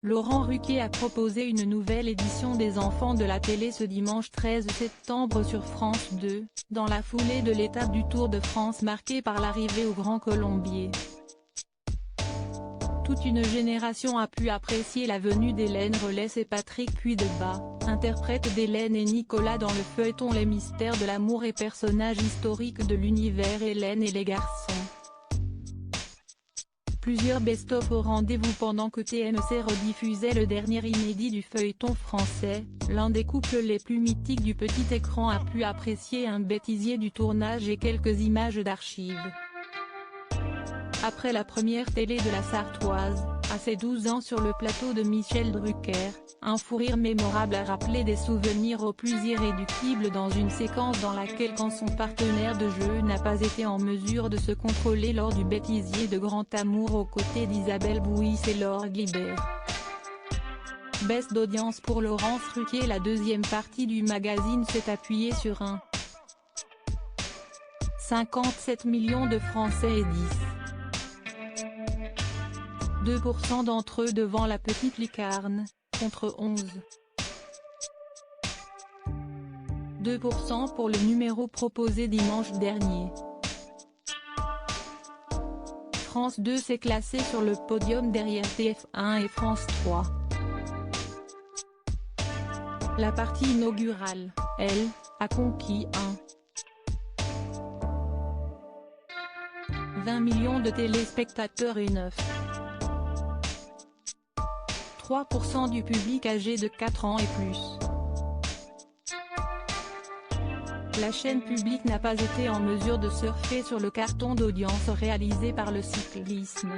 Laurent Ruquier a proposé une nouvelle édition des Enfants de la télé ce dimanche 13 septembre sur France 2, dans la foulée de l'étape du Tour de France marquée par l'arrivée au Grand Colombier. Toute une génération a pu apprécier la venue d'Hélène Rellès et Patrick Puydebas, interprètes d'Hélène et Nicolas dans le feuilleton Les Mystères de l'amour et personnages historiques de l'univers Hélène et les garçons. Plusieurs best-of au rendez-vous pendant que TMC rediffusait le dernier inédit du feuilleton français. L'un des couples les plus mythiques du petit écran a pu apprécier un bêtisier du tournage et quelques images d'archives. Après la première télé de la Sartoise, à ses 12 ans sur le plateau de Michel Drucker, un fou rire mémorable a rappelé des souvenirs au plus irréductibles dans une séquence dans laquelle quand son partenaire de jeu n'a pas été en mesure de se contrôler lors du bêtisier de Grand Amour aux côtés d'Isabelle Bouis et Laure Guibert. Baisse d'audience pour Laurent Ruquier. La deuxième partie du magazine s'est appuyée sur un 57 millions de Français et 2% d'entre eux devant La Petite Lucarne, contre 2% pour le numéro proposé dimanche dernier. France 2 s'est classé sur le podium derrière TF1 et France 3. La partie inaugurale, elle, a conquis 20 millions de téléspectateurs et 3% du public âgé de 4 ans et plus. La chaîne publique n'a pas été en mesure de surfer sur le carton d'audience réalisé par le cyclisme.